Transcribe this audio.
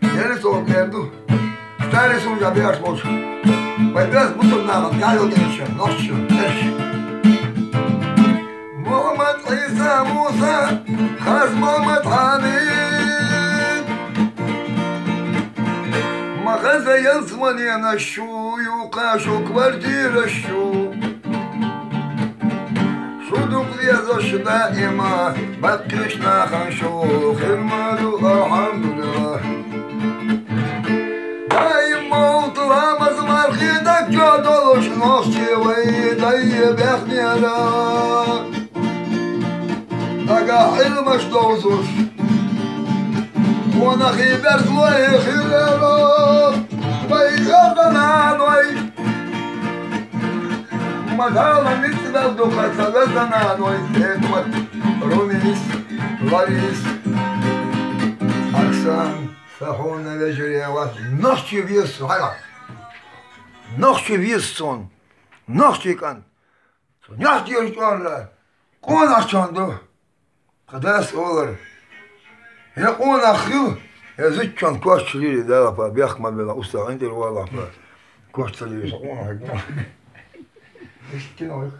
Ele soğuk verdi. Bir tane sunca bir yaş boş. Ben biraz bu turnağım. Gel o gençim. Nasıl? Muhammed İsa Musa Kaz Muhammed Hamid Mağaza yazmanına şu Yuka şok verdir şu Şuduk yazışı daima Bakışna kan şu Hırmalı elhamdülillah Daima oturamaz markida Kyo doluş Nohçi ve dayı bekniyala Daga ilmaş dozur Wana khiber zloy khilalo Bay gardana doy Magala nisbel do khasagazana doy Ekmat Rumis Laris Aksan Sahona vejriye var Nohçi viyasın hala Nohçi viyasın Nohçi kan Nohçi yürütüyorlar Konak çandı Kadas olur. Ya ona xil, ya zıçan koşçuluğu da yapar. Bırakma böyle usta, indir valla. Koşçuluğu. Ona. İşte ne olur.